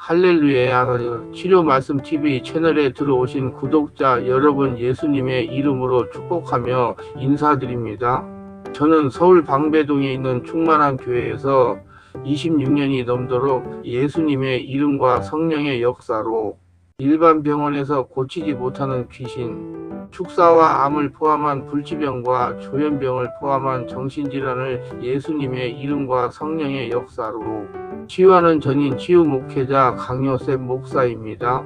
할렐루야. 치료 말씀 TV 채널에 들어오신 구독자 여러분 예수님의 이름으로 축복하며 인사드립니다. 저는 서울 방배동에 있는 충만한 교회에서 26년이 넘도록 예수님의 이름과 성령의 역사로 일반 병원에서 고치지 못하는 귀신, 축사와 암을 포함한 불치병과 조현병을 포함한 정신질환을 예수님의 이름과 성령의 역사로 치유하는 전인 치유 목회자 강요셉 목사입니다.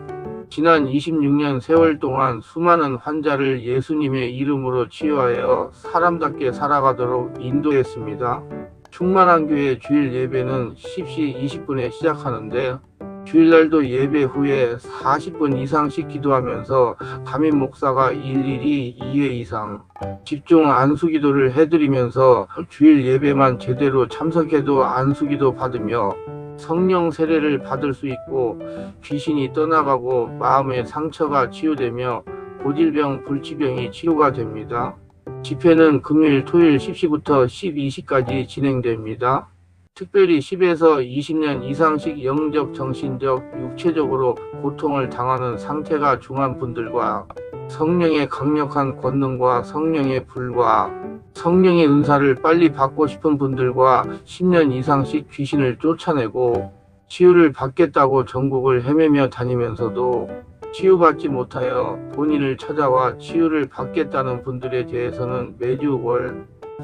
지난 26년 세월 동안 수많은 환자를 예수님의 이름으로 치유하여 사람답게 살아가도록 인도했습니다. 충만한 교회 주일 예배는 10시 20분에 시작하는데 주일날도 예배 후에 40분 이상씩 기도하면서 담임 목사가 일일이 2회 이상 집중 안수기도를 해드리면서 주일 예배만 제대로 참석해도 안수기도 받으며 성령 세례를 받을 수 있고 귀신이 떠나가고 마음의 상처가 치유되며 고질병, 불치병이 치유가 됩니다. 집회는 금요일, 토요일 10시부터 12시까지 진행됩니다. 특별히 10에서 20년 이상씩 영적, 정신적, 육체적으로 고통을 당하는 상태가 중한 분들과 성령의 강력한 권능과 성령의 불과 성령의 은사를 빨리 받고 싶은 분들과 10년 이상씩 귀신을 쫓아내고 치유를 받겠다고 전국을 헤매며 다니면서도 치유받지 못하여 본인을 찾아와 치유를 받겠다는 분들에 대해서는 매주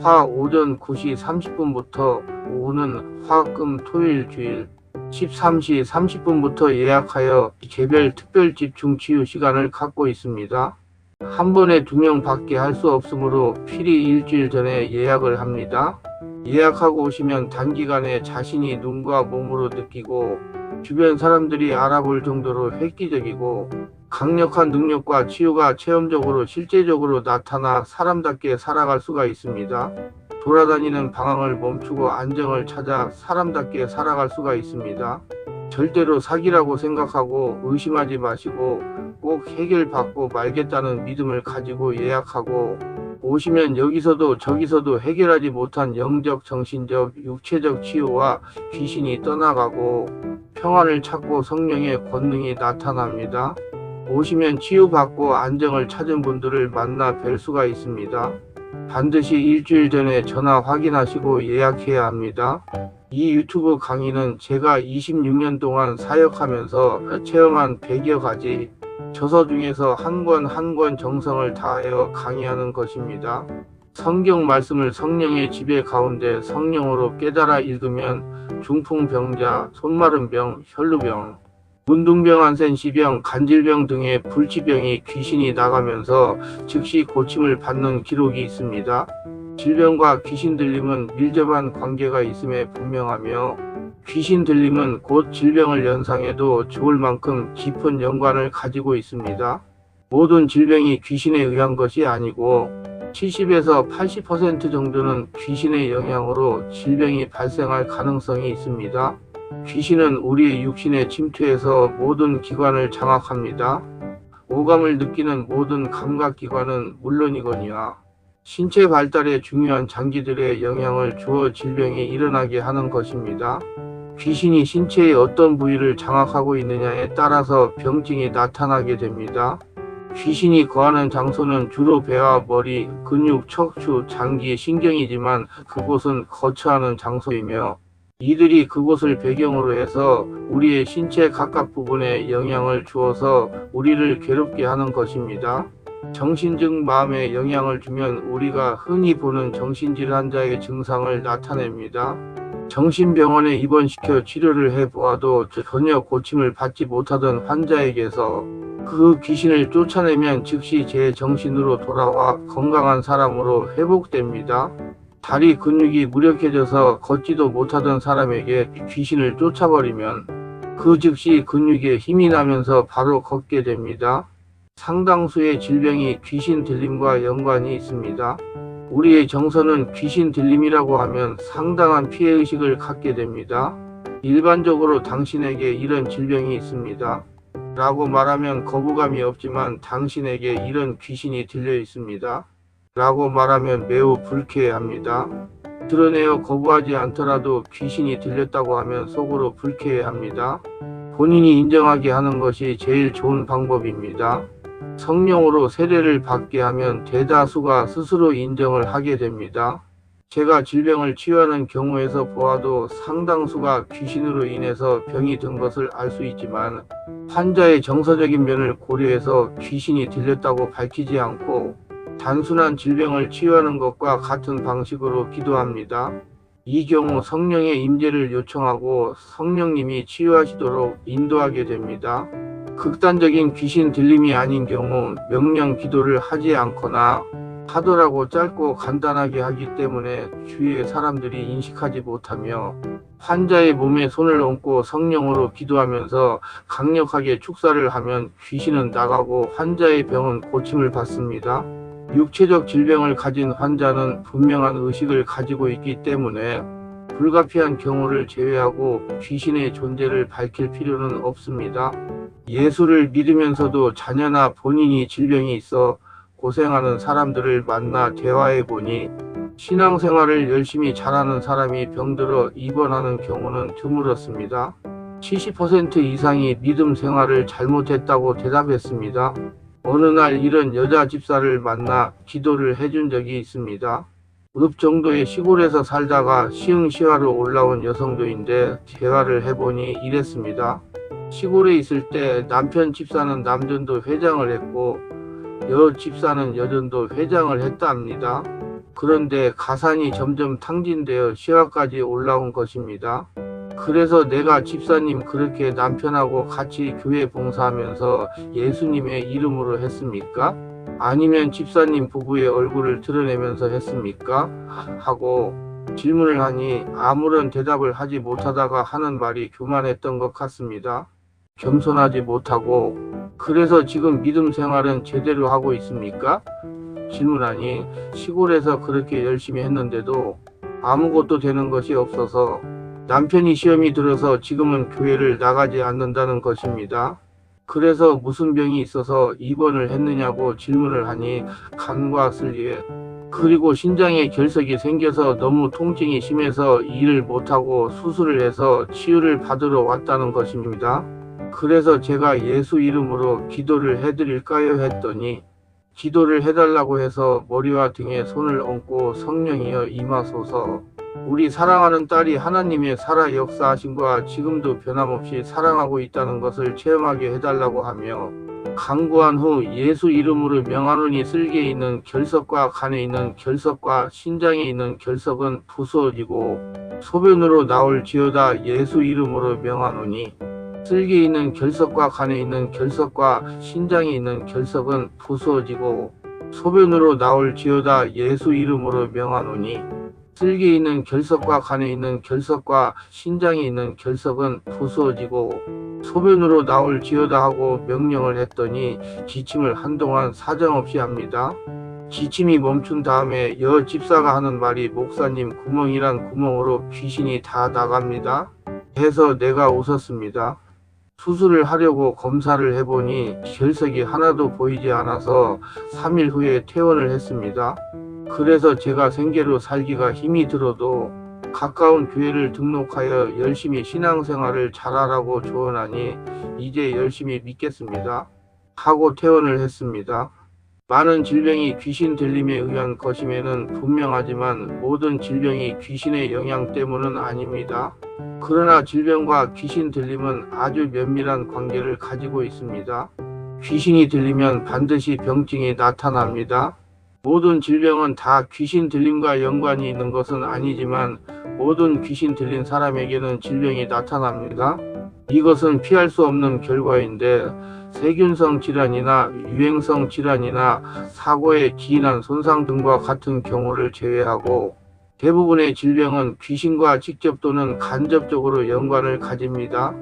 화 오전 9시 30분부터 오후는 화금 토요일 주일 13시 30분부터 예약하여 개별 특별 집중 치유 시간을 갖고 있습니다. 한 번에 2명 밖에 할 수 없으므로 필히 일주일 전에 예약을 합니다. 예약하고 오시면 단기간에 자신이 눈과 몸으로 느끼고 주변 사람들이 알아볼 정도로 획기적이고 강력한 능력과 치유가 체험적으로 실제적으로 나타나 사람답게 살아갈 수가 있습니다. 돌아다니는 방황을 멈추고 안정을 찾아 사람답게 살아갈 수가 있습니다. 절대로 사기라고 생각하고 의심하지 마시고 꼭 해결받고 말겠다는 믿음을 가지고 예약하고 오시면 여기서도 저기서도 해결하지 못한 영적, 정신적, 육체적 치유와 귀신이 떠나가고 평안을 찾고 성령의 권능이 나타납니다. 오시면 치유받고 안정을 찾은 분들을 만나 뵐 수가 있습니다. 반드시 일주일 전에 전화 확인하시고 예약해야 합니다. 이 유튜브 강의는 제가 26년 동안 사역하면서 체험한 100여 가지 저서 중에서 한 권 한 권 정성을 다하여 강의하는 것입니다. 성경 말씀을 성령의 지배 가운데 성령으로 깨달아 읽으면 중풍병자, 손마른 병, 혈루병, 문둥병, 한센시병, 간질병 등의 불치병이 귀신이 나가면서 즉시 고침을 받는 기록이 있습니다. 질병과 귀신 들림은 밀접한 관계가 있음에 분명하며 귀신 들림은 곧 질병을 연상해도 좋을 만큼 깊은 연관을 가지고 있습니다. 모든 질병이 귀신에 의한 것이 아니고 70에서 80% 정도는 귀신의 영향으로 질병이 발생할 가능성이 있습니다. 귀신은 우리의 육신에 침투해서 모든 기관을 장악합니다. 오감을 느끼는 모든 감각기관은 물론이거니와 신체 발달에 중요한 장기들에 영향을 주어 질병이 일어나게 하는 것입니다. 귀신이 신체의 어떤 부위를 장악하고 있느냐에 따라서 병증이 나타나게 됩니다. 귀신이 거하는 장소는 주로 배와 머리, 근육, 척추, 장기, 신경이지만 그곳은 거처하는 장소이며 이들이 그곳을 배경으로 해서 우리의 신체 각각 부분에 영향을 주어서 우리를 괴롭게 하는 것입니다. 정신적 마음에 영향을 주면 우리가 흔히 보는 정신질환자의 증상을 나타냅니다. 정신병원에 입원시켜 치료를 해보아도 전혀 고침을 받지 못하던 환자에게서 그 귀신을 쫓아내면 즉시 제 정신으로 돌아와 건강한 사람으로 회복됩니다. 다리 근육이 무력해져서 걷지도 못하던 사람에게 귀신을 쫓아버리면 그 즉시 근육에 힘이 나면서 바로 걷게 됩니다. 상당수의 질병이 귀신 들림과 연관이 있습니다. 우리의 정서는 귀신 들림이라고 하면 상당한 피해의식을 갖게 됩니다. 일반적으로 당신에게 이런 질병이 있습니다. 라고 말하면 거부감이 없지만 당신에게 이런 귀신이 들려 있습니다. 라고 말하면 매우 불쾌해합니다. 드러내어 거부하지 않더라도 귀신이 들렸다고 하면 속으로 불쾌해합니다. 본인이 인정하게 하는 것이 제일 좋은 방법입니다. 성령으로 세례를 받게 하면 대다수가 스스로 인정을 하게 됩니다. 제가 질병을 치유하는 경우에서 보아도 상당수가 귀신으로 인해서 병이 든 것을 알 수 있지만 환자의 정서적인 면을 고려해서 귀신이 들렸다고 밝히지 않고 단순한 질병을 치유하는 것과 같은 방식으로 기도합니다. 이 경우 성령의 임재를 요청하고 성령님이 치유하시도록 인도하게 됩니다. 극단적인 귀신 들림이 아닌 경우 명령 기도를 하지 않거나 하더라도 짧고 간단하게 하기 때문에 주위의 사람들이 인식하지 못하며 환자의 몸에 손을 얹고 성령으로 기도하면서 강력하게 축사를 하면 귀신은 나가고 환자의 병은 고침을 받습니다. 육체적 질병을 가진 환자는 분명한 의식을 가지고 있기 때문에 불가피한 경우를 제외하고 귀신의 존재를 밝힐 필요는 없습니다. 예수를 믿으면서도 자녀나 본인이 질병이 있어 고생하는 사람들을 만나 대화해 보니 신앙생활을 열심히 잘하는 사람이 병들어 입원하는 경우는 드물었습니다. 70% 이상이 믿음 생활을 잘못했다고 대답했습니다. 어느 날 이런 여자 집사를 만나 기도를 해준 적이 있습니다. 읍 정도의 시골에서 살다가 시흥시화로 올라온 여성도인데 대화를 해보니 이랬습니다. 시골에 있을 때 남편 집사는 남전도 회장을 했고 여 집사는 여전도 회장을 했다 합니다. 그런데 가산이 점점 탕진되어 시화까지 올라온 것입니다. 그래서 내가 집사님 그렇게 남편하고 같이 교회 봉사하면서 예수님의 이름으로 했습니까? 아니면 집사님 부부의 얼굴을 드러내면서 했습니까? 하고 질문을 하니 아무런 대답을 하지 못하다가 하는 말이 교만했던 것 같습니다. 겸손하지 못하고 그래서 지금 믿음 생활은 제대로 하고 있습니까? 질문하니 시골에서 그렇게 열심히 했는데도 아무것도 되는 것이 없어서 남편이 시험이 들어서 지금은 교회를 나가지 않는다는 것입니다. 그래서 무슨 병이 있어서 입원을 했느냐고 질문을 하니 간과 슬리에 그리고 신장에 결석이 생겨서 너무 통증이 심해서 일을 못하고 수술을 해서 치유를 받으러 왔다는 것입니다. 그래서 제가 예수 이름으로 기도를 해드릴까요 했더니 기도를 해달라고 해서 머리와 등에 손을 얹고 성령이여 임하소서 우리 사랑하는 딸이 하나님의 살아 역사하심과 지금도 변함없이 사랑하고 있다는 것을 체험하게 해달라고 하며 간구한 후 예수 이름으로 명하노니 쓸개에 있는 결석과 간에 있는 결석과 신장에 있는 결석은 부서지고 소변으로 나올지어다 예수 이름으로 명하노니 쓸개에 있는 결석과 간에 있는 결석과 신장에 있는 결석은 부서지고 소변으로 나올지어다 예수 이름으로 명하노니 쓸개에 있는 결석과 간에 있는 결석과 신장에 있는 결석은 부서지고 소변으로 나올지어다 하고 명령을 했더니 기침을 한동안 사정없이 합니다. 기침이 멈춘 다음에 여 집사가 하는 말이 목사님 구멍이란 구멍으로 귀신이 다 나갑니다. 해서 내가 웃었습니다. 수술을 하려고 검사를 해보니 결석이 하나도 보이지 않아서 3일 후에 퇴원을 했습니다. 그래서 제가 생계로 살기가 힘이 들어도 가까운 교회를 등록하여 열심히 신앙생활을 잘하라고 조언하니 이제 열심히 믿겠습니다. 하고 퇴원을 했습니다. 많은 질병이 귀신 들림에 의한 것임에는 분명하지만 모든 질병이 귀신의 영향 때문은 아닙니다. 그러나 질병과 귀신 들림은 아주 면밀한 관계를 가지고 있습니다. 귀신이 들리면 반드시 병증이 나타납니다. 모든 질병은 다 귀신 들림과 연관이 있는 것은 아니지만 모든 귀신 들린 사람에게는 질병이 나타납니다. 이것은 피할 수 없는 결과인데 세균성 질환이나 유행성 질환이나 사고에 기인한 손상 등과 같은 경우를 제외하고 대부분의 질병은 귀신과 직접 또는 간접적으로 연관을 가집니다.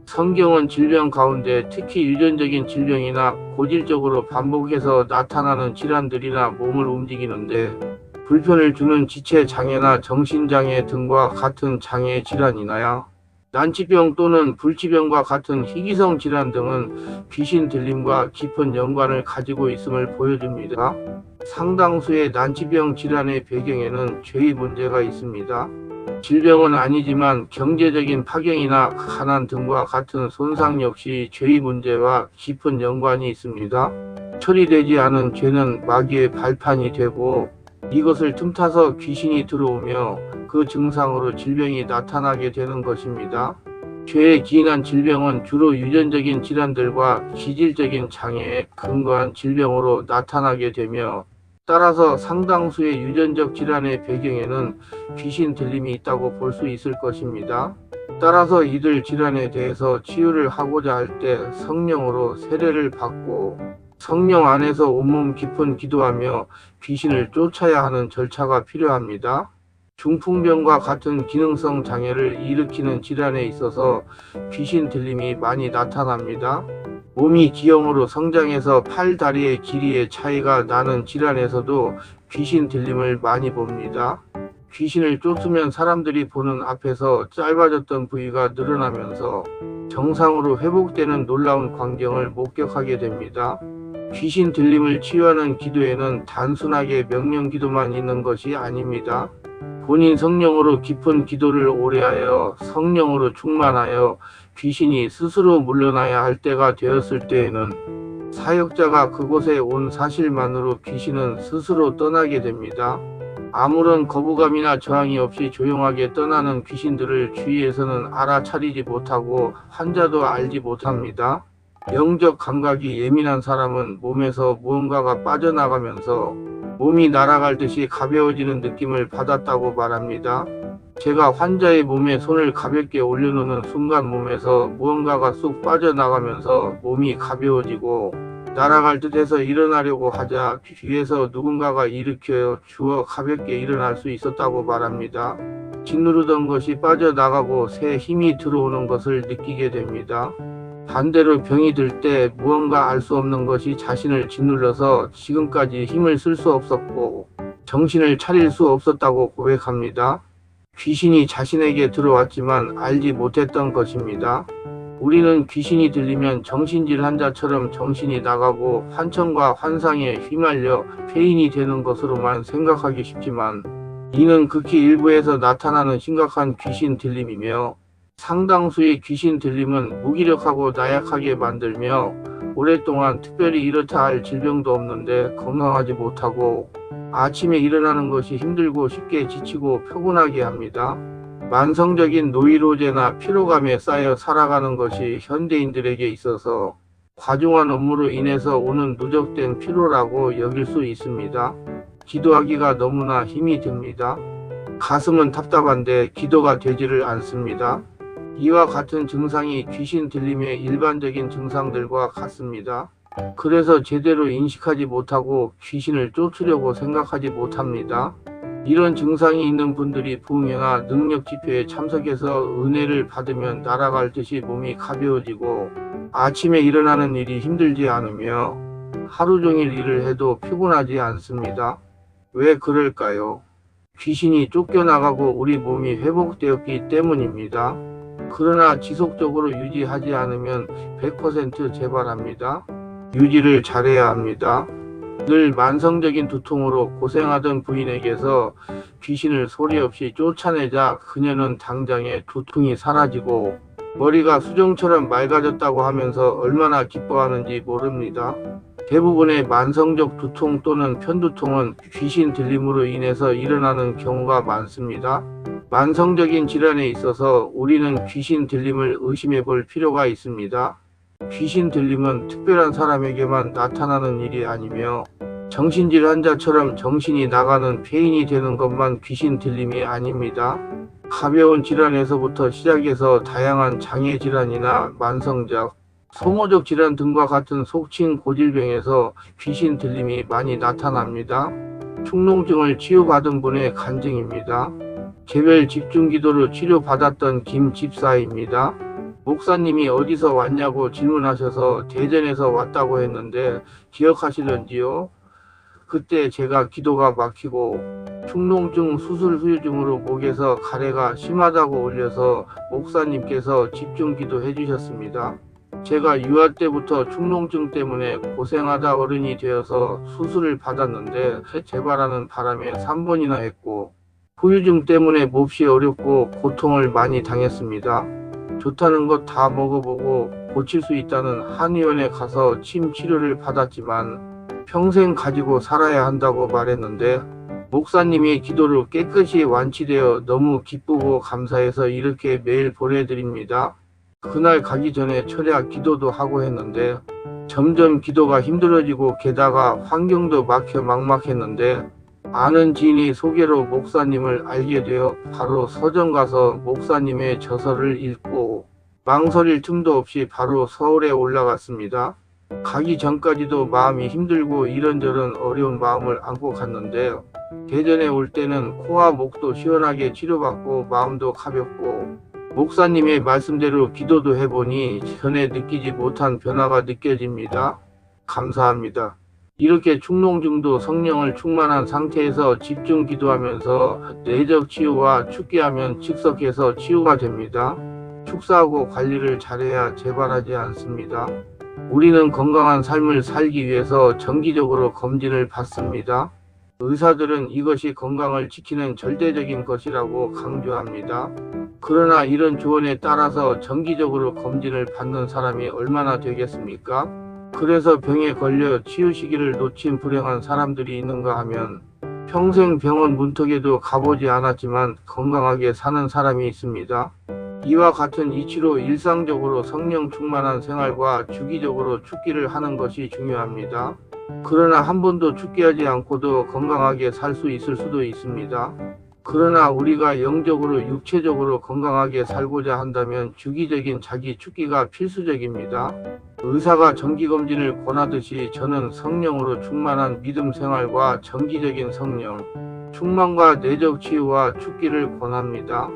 성경은 질병 가운데 특히 유전적인 질병이나 고질적으로 반복해서 나타나는 질환들이나 몸을 움직이는데 불편을 주는 지체장애나 정신장애 등과 같은 장애 질환이나야 난치병 또는 불치병과 같은 희귀성 질환 등은 귀신 들림과 깊은 연관을 가지고 있음을 보여줍니다. 상당수의 난치병 질환의 배경에는 죄의 문제가 있습니다. 질병은 아니지만 경제적인 파경이나 가난 등과 같은 손상 역시 죄의 문제와 깊은 연관이 있습니다. 처리되지 않은 죄는 마귀의 발판이 되고 이것을 틈타서 귀신이 들어오며 그 증상으로 질병이 나타나게 되는 것입니다. 죄에 기인한 질병은 주로 유전적인 질환들과 기질적인 장애에 근거한 질병으로 나타나게 되며 따라서 상당수의 유전적 질환의 배경에는 귀신 들림이 있다고 볼 수 있을 것입니다. 따라서 이들 질환에 대해서 치유를 하고자 할 때 성령으로 세례를 받고 성령 안에서 온몸 깊은 기도하며 귀신을 쫓아야 하는 절차가 필요합니다. 중풍병과 같은 기능성 장애를 일으키는 질환에 있어서 귀신 들림이 많이 나타납니다. 몸이 기형으로 성장해서 팔, 다리의 길이의 차이가 나는 질환에서도 귀신 들림을 많이 봅니다. 귀신을 쫓으면 사람들이 보는 앞에서 짧아졌던 부위가 늘어나면서 정상으로 회복되는 놀라운 광경을 목격하게 됩니다. 귀신 들림을 치유하는 기도에는 단순하게 명령 기도만 있는 것이 아닙니다. 본인 성령으로 깊은 기도를 오래하여 성령으로 충만하여 귀신이 스스로 물러나야 할 때가 되었을 때에는 사역자가 그곳에 온 사실만으로 귀신은 스스로 떠나게 됩니다. 아무런 거부감이나 저항이 없이 조용하게 떠나는 귀신들을 주위에서는 알아차리지 못하고 환자도 알지 못합니다. 영적 감각이 예민한 사람은 몸에서 무언가가 빠져나가면서 몸이 날아갈 듯이 가벼워지는 느낌을 받았다고 말합니다. 제가 환자의 몸에 손을 가볍게 올려놓는 순간 몸에서 무언가가 쑥 빠져나가면서 몸이 가벼워지고 날아갈 듯해서 일어나려고 하자 뒤에서 누군가가 일으켜 주어 가볍게 일어날 수 있었다고 말합니다. 짓누르던 것이 빠져나가고 새 힘이 들어오는 것을 느끼게 됩니다. 반대로 병이 들 때 무언가 알 수 없는 것이 자신을 짓눌러서 지금까지 힘을 쓸 수 없었고 정신을 차릴 수 없었다고 고백합니다. 귀신이 자신에게 들어왔지만 알지 못했던 것입니다. 우리는 귀신이 들리면 정신질 환자처럼 정신이 나가고 환청과 환상에 휘말려 폐인이 되는 것으로만 생각하기 쉽지만 이는 극히 일부에서 나타나는 심각한 귀신 들림이며 상당수의 귀신 들림은 무기력하고 나약하게 만들며 오랫동안 특별히 이렇다 할 질병도 없는데 건강하지 못하고 아침에 일어나는 것이 힘들고 쉽게 지치고 피곤하게 합니다. 만성적인 노이로제나 피로감에 쌓여 살아가는 것이 현대인들에게 있어서 과중한 업무로 인해서 오는 누적된 피로라고 여길 수 있습니다. 기도하기가 너무나 힘이 듭니다. 가슴은 답답한데 기도가 되지를 않습니다. 이와 같은 증상이 귀신 들림의 일반적인 증상들과 같습니다. 그래서 제대로 인식하지 못하고 귀신을 쫓으려고 생각하지 못합니다. 이런 증상이 있는 분들이 부흥회나 능력 집회에 참석해서 은혜를 받으면 날아갈 듯이 몸이 가벼워지고 아침에 일어나는 일이 힘들지 않으며 하루 종일 일을 해도 피곤하지 않습니다. 왜 그럴까요? 귀신이 쫓겨나가고 우리 몸이 회복되었기 때문입니다. 그러나 지속적으로 유지하지 않으면 100% 재발합니다. 유지를 잘해야 합니다. 늘 만성적인 두통으로 고생하던 부인에게서 귀신을 소리 없이 쫓아내자 그녀는 당장에 두통이 사라지고 머리가 수정처럼 맑아졌다고 하면서 얼마나 기뻐하는지 모릅니다. 대부분의 만성적 두통 또는 편두통은 귀신 들림으로 인해서 일어나는 경우가 많습니다. 만성적인 질환에 있어서 우리는 귀신 들림을 의심해 볼 필요가 있습니다. 귀신 들림은 특별한 사람에게만 나타나는 일이 아니며 정신질 환자처럼 정신이 나가는 폐인이 되는 것만 귀신 들림이 아닙니다. 가벼운 질환에서부터 시작해서 다양한 장애 질환이나 만성적, 소모적 질환 등과 같은 속칭 고질병에서 귀신 들림이 많이 나타납니다. 축농증을 치유받은 분의 간증입니다. 개별 집중기도로 치료받았던 김 집사입니다. 목사님이 어디서 왔냐고 질문하셔서 대전에서 왔다고 했는데 기억하시던지요? 그때 제가 기도가 막히고 축농증 수술 후유증으로 목에서 가래가 심하다고 울려서 목사님께서 집중기도 해주셨습니다. 제가 유아 때부터 축농증 때문에 고생하다 어른이 되어서 수술을 받았는데 재발하는 바람에 3번이나 했고 후유증 때문에 몹시 어렵고 고통을 많이 당했습니다. 좋다는 것 다 먹어보고 고칠 수 있다는 한의원에 가서 침 치료를 받았지만 평생 가지고 살아야 한다고 말했는데, 목사님이 기도로 깨끗이 완치되어 너무 기쁘고 감사해서 이렇게 메일 보내드립니다. 그날 가기 전에 철야 기도도 하고 했는데 점점 기도가 힘들어지고 게다가 환경도 막혀 막막했는데, 아는 지인이 소개로 목사님을 알게 되어 바로 서점 가서 목사님의 저서를 읽고 망설일 틈도 없이 바로 서울에 올라갔습니다. 가기 전까지도 마음이 힘들고 이런저런 어려운 마음을 안고 갔는데, 대전에 올 때는 코와 목도 시원하게 치료받고 마음도 가볍고 목사님의 말씀대로 기도도 해보니 전에 느끼지 못한 변화가 느껴집니다. 감사합니다. 이렇게 축농증도 성령을 충만한 상태에서 집중 기도하면서 내적 치유와 축기하면 즉석에서 치유가 됩니다. 축사하고 관리를 잘해야 재발하지 않습니다. 우리는 건강한 삶을 살기 위해서 정기적으로 검진을 받습니다. 의사들은 이것이 건강을 지키는 절대적인 것이라고 강조합니다. 그러나 이런 조언에 따라서 정기적으로 검진을 받는 사람이 얼마나 되겠습니까? 그래서 병에 걸려 치유 시기를 놓친 불행한 사람들이 있는가 하면 평생 병원 문턱에도 가보지 않았지만 건강하게 사는 사람이 있습니다. 이와 같은 이치로 일상적으로 성령 충만한 생활과 주기적으로 축기를 하는 것이 중요합니다. 그러나 한 번도 축기하지 않고도 건강하게 살 수 있을 수도 있습니다. 그러나 우리가 영적으로 육체적으로 건강하게 살고자 한다면 주기적인 자기 축기가 필수적입니다. 의사가 정기검진을 권하듯이 저는 성령으로 충만한 믿음 생활과 정기적인 성령 충만과 내적 치유와 축기를 권합니다.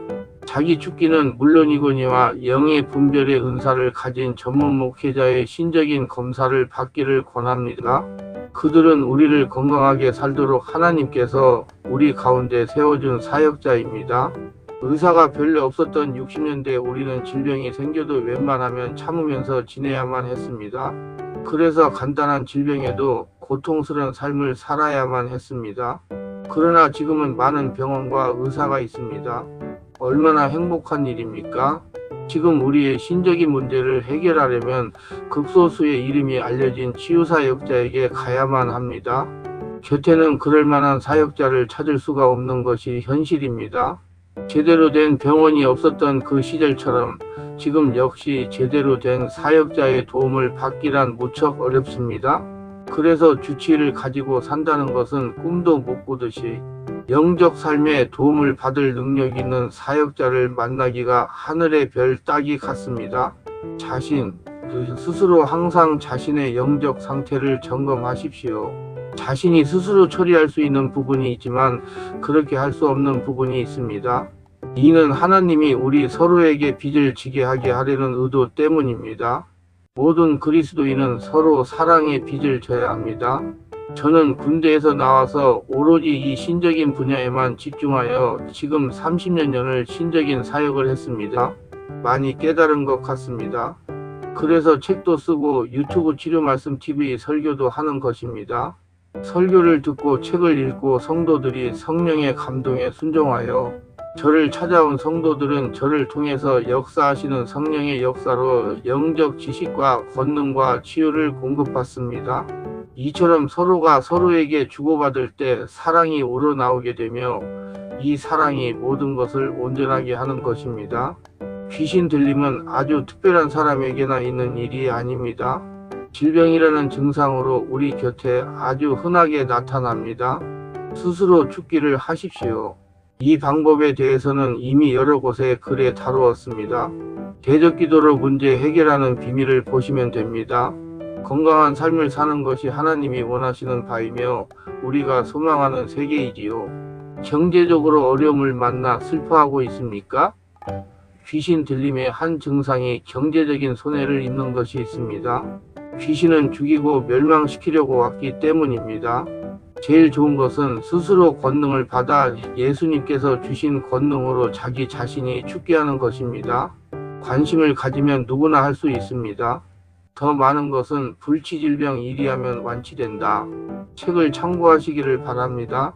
자기 축기는 물론이거니와 영의 분별의 은사를 가진 전문 목회자의 신적인 검사를 받기를 권합니다. 그들은 우리를 건강하게 살도록 하나님께서 우리 가운데 세워준 사역자입니다. 의사가 별로 없었던 60년대 우리는 질병이 생겨도 웬만하면 참으면서 지내야만 했습니다. 그래서 간단한 질병에도 고통스러운 삶을 살아야만 했습니다. 그러나 지금은 많은 병원과 의사가 있습니다. 얼마나 행복한 일입니까? 지금 우리의 신적인 문제를 해결하려면 극소수의 이름이 알려진 치유사역자에게 가야만 합니다. 곁에는 그럴 만한 사역자를 찾을 수가 없는 것이 현실입니다. 제대로 된 병원이 없었던 그 시절처럼 지금 역시 제대로 된 사역자의 도움을 받기란 무척 어렵습니다. 그래서 주치의를 가지고 산다는 것은 꿈도 못 꾸듯이 영적 삶에 도움을 받을 능력 있는 사역자를 만나기가 하늘의 별 따기 같습니다. 스스로 항상 자신의 영적 상태를 점검하십시오. 자신이 스스로 처리할 수 있는 부분이 있지만 그렇게 할 수 없는 부분이 있습니다. 이는 하나님이 우리 서로에게 빚을 지게 하게 하려는 의도 때문입니다. 모든 그리스도인은 서로 사랑의 빚을 져야 합니다. 저는 군대에서 나와서 오로지 이 신적인 분야에만 집중하여 지금 30년을 신적인 사역을 했습니다. 많이 깨달은 것 같습니다. 그래서 책도 쓰고 유튜브 치료말씀 TV 설교도 하는 것입니다. 설교를 듣고 책을 읽고 성도들이 성령의 감동에 순종하여 저를 찾아온 성도들은 저를 통해서 역사하시는 성령의 역사로 영적 지식과 권능과 치유를 공급받습니다. 이처럼 서로가 서로에게 주고받을 때 사랑이 우러나오게 되며 이 사랑이 모든 것을 온전하게 하는 것입니다. 귀신 들림은 아주 특별한 사람에게나 있는 일이 아닙니다. 질병이라는 증상으로 우리 곁에 아주 흔하게 나타납니다. 스스로 죽기를 하십시오. 이 방법에 대해서는 이미 여러 곳에 글에 다루었습니다. 대적기도로 문제 해결하는 비밀을 보시면 됩니다. 건강한 삶을 사는 것이 하나님이 원하시는 바이며 우리가 소망하는 세계이지요. 경제적으로 어려움을 만나 슬퍼하고 있습니까? 귀신 들림의 한 증상이 경제적인 손해를 입는 것이 있습니다. 귀신은 죽이고 멸망시키려고 왔기 때문입니다. 제일 좋은 것은 스스로 권능을 받아 예수님께서 주신 권능으로 자기 자신이 죽게 하는 것입니다. 관심을 가지면 누구나 할 수 있습니다. 더 많은 것은 불치질병 1위 하면 완치된다. 책을 참고하시기를 바랍니다.